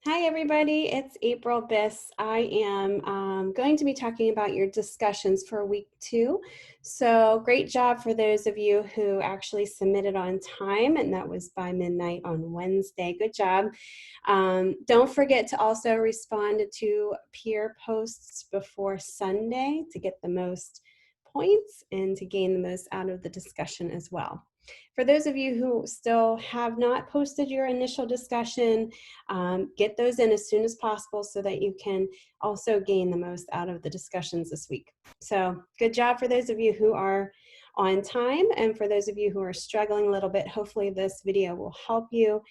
Hi, everybody. It's April Biss. I am going to be talking about your discussions for week 2. So great job for those of you who actually submitted on time, and that was by midnight on Wednesday. Good job. Don't forget to also respond to peer posts before Sunday to get the most points and to gain the most out of the discussion as well. For those of you who still have not posted your initial discussion, get those in as soon as possible so that you can also gain the most out of the discussions this week. So good job for those of you who are on time, and for those of you who are struggling a little bit, hopefully this video will help you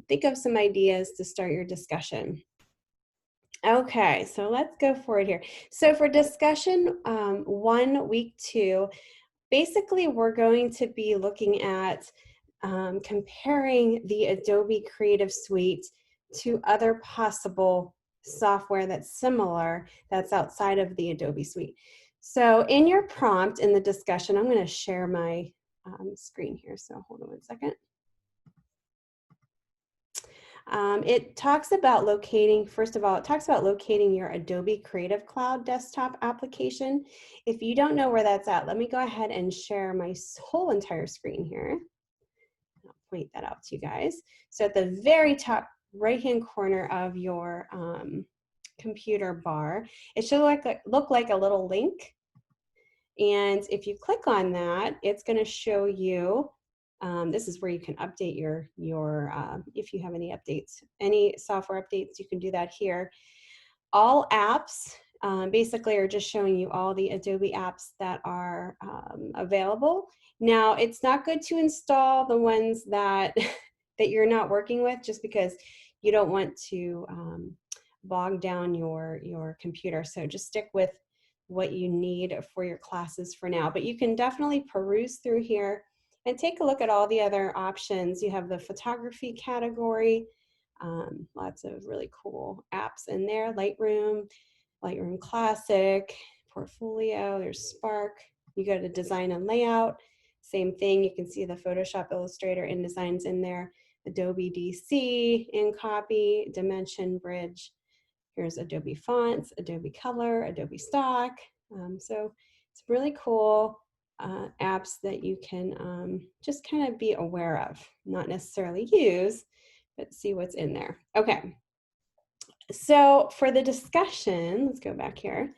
think of some ideas to start your discussion. Okay, so let's go forward here. So for discussion 1, week 2, basically we're going to be looking at comparing the Adobe Creative Suite to other possible software that's similar that's outside of the Adobe Suite. So in your prompt in the discussion, I'm going to share my screen here, so hold on one second. It talks about locating, first of all, it talks about locating your Adobe Creative Cloud desktop application. If you don't know where that's at, let me go ahead and share my whole entire screen here. I'll point that out to you guys. So at the very top right-hand corner of your computer bar, it should look like a little link. And if you click on that, it's going to show you, this is where you can update your if you have any updates, any software updates, you can do that here. All apps basically are just showing you all the Adobe apps that are available. Now, it's not good to install the ones that, that you're not working with, just because you don't want to bog down your computer. So just stick with what you need for your classes for now. But you can definitely peruse through here and take a look at all the other options. You have the photography category, lots of really cool apps in there, Lightroom Classic, Portfolio, there's Spark. You go to design and layout, same thing. You can see the Photoshop, Illustrator, InDesign's in there, Adobe DC, InCopy, Dimension, Bridge. Here's Adobe Fonts, Adobe Color, Adobe Stock. So it's really cool apps that you can just kind of be aware of, not necessarily use, but see what's in there. Okay, so for the discussion, let's go back here.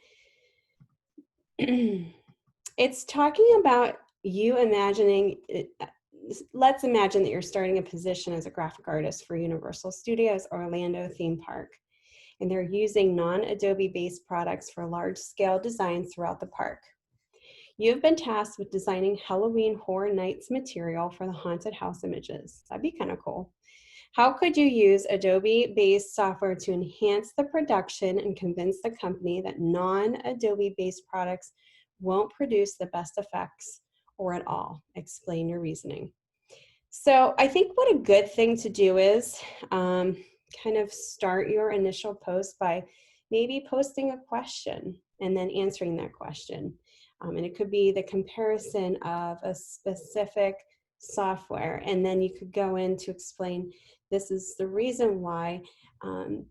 It's talking about you imagining, let's imagine that you're starting a position as a graphic artist for Universal Studios Orlando theme park, and they're using non-Adobe based products for large-scale designs throughout the park. You've been tasked with designing Halloween Horror Nights material for the haunted house images. That'd be kind of cool. How could you use Adobe-based software to enhance the production and convince the company that non-Adobe-based products won't produce the best effects or at all? Explain your reasoning. So I think what a good thing to do is kind of start your initial post by maybe posting a question and then answering that question. And it could be the comparison of a specific software, and then you could go in to explain this is the reason why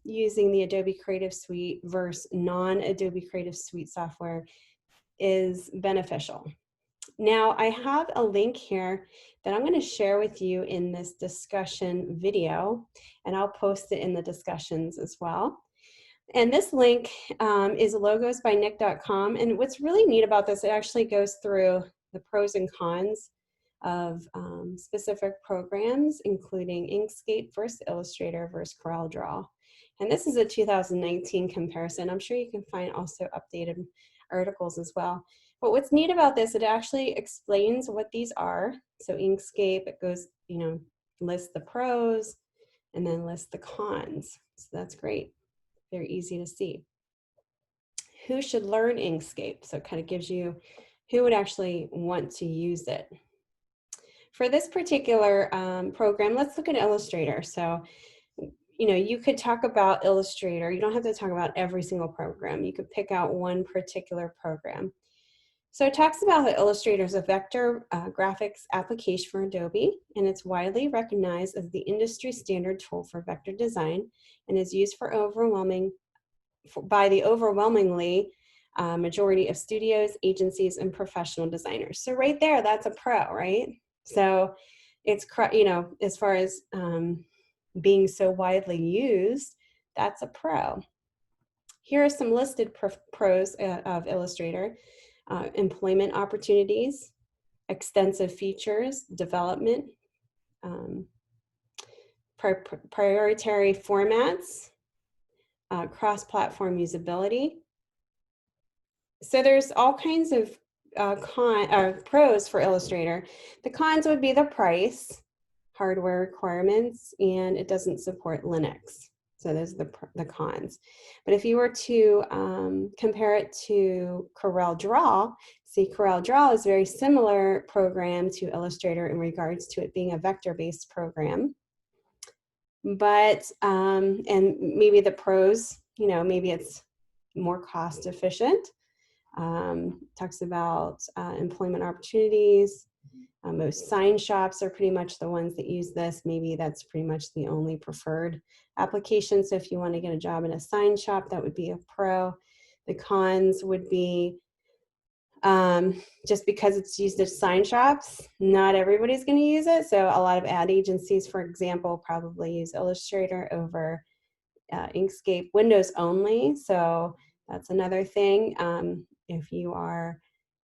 using the Adobe Creative Suite versus non-Adobe Creative Suite software is beneficial. Now, I have a link here that I'm going to share with you in this discussion video, and I'll post it in the discussions as well. And this link is logosbynick.com, and what's really neat about this, it actually goes through the pros and cons of specific programs, including Inkscape versus Illustrator versus CorelDRAW. And this is a 2019 comparison. I'm sure you can find also updated articles as well. But what's neat about this, it actually explains what these are. So Inkscape, it goes, lists the pros and then lists the cons. So that's great. Very easy to see. Who should learn Inkscape? So it kind of gives you who would actually want to use it. For this particular program, let's look at Illustrator. So, you could talk about Illustrator. You don't have to talk about every single program. You could pick out one particular program. So it talks about that Illustrator is a vector graphics application for Adobe, and it's widely recognized as the industry standard tool for vector design and is used for by the overwhelmingly majority of studios, agencies, and professional designers. So right there, that's a pro, right? So it's, you know, as far as being so widely used, that's a pro. Here are some listed pros of Illustrator. Employment opportunities, extensive features, development, proprietary formats, cross-platform usability. So there's all kinds of pros for Illustrator. The cons would be the price, hardware requirements, and it doesn't support Linux. So those are the cons. But if you were to compare it to CorelDRAW, see, CorelDRAW is a very similar program to Illustrator in regards to it being a vector-based program. But, and maybe the pros, you know, maybe it's more cost efficient. Talks about employment opportunities. Most sign shops are pretty much the ones that use this. Maybe that's pretty much the only preferred application. So if you want to get a job in a sign shop, that would be a pro. The cons would be just because it's used at sign shops, not everybody's going to use it. So a lot of ad agencies, for example, probably use Illustrator over Inkscape Windows only. So that's another thing. If you are,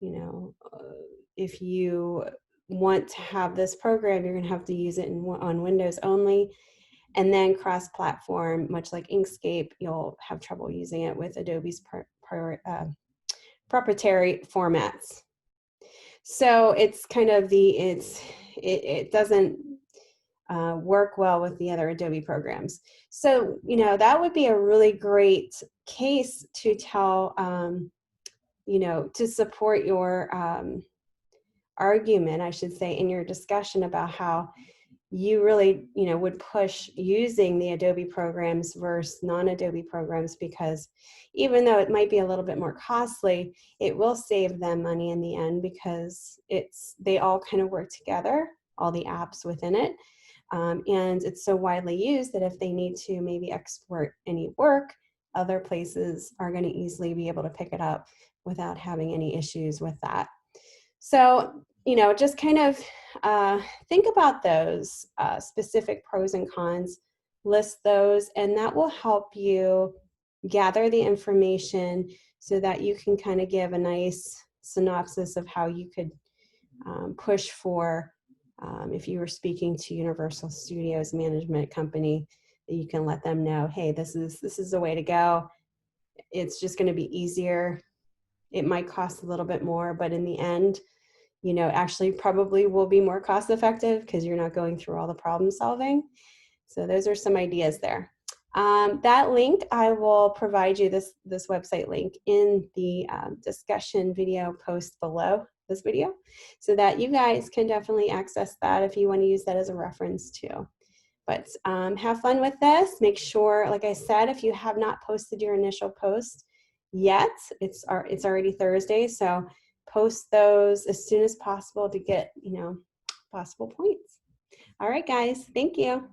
you know, if you want to have this program, you're going to have to use it on Windows only. And then cross-platform, much like Inkscape, you'll have trouble using it with Adobe's proprietary formats. So it's kind of it doesn't work well with the other Adobe programs. So, you know, that would be a really great case to tell, you know, to support your argument, I should say, in your discussion about how you really, you know, would push using the Adobe programs versus non-Adobe programs, because even though it might be a little bit more costly, it will save them money in the end, because they all kind of work together, all the apps within it. And it's so widely used that if they need to maybe export any work, other places are going to easily be able to pick it up without having any issues with that. So, you know, just kind of think about those specific pros and cons, list those, and that will help you gather the information so that you can kind of give a nice synopsis of how you could push for, if you were speaking to Universal Studios Management Company, that you can let them know, hey, this is the way to go. It's just going to be easier. It might cost a little bit more, but in the end, you know, actually probably will be more cost effective because you're not going through all the problem solving. So those are some ideas there. That link, I will provide you this website link in the discussion video post below this video, so that you guys can definitely access that if you want to use that as a reference too. But have fun with this. Make sure, like I said, if you have not posted your initial post yet, it's already Thursday, so post those as soon as possible to get, you know, possible points. All right, guys, thank you.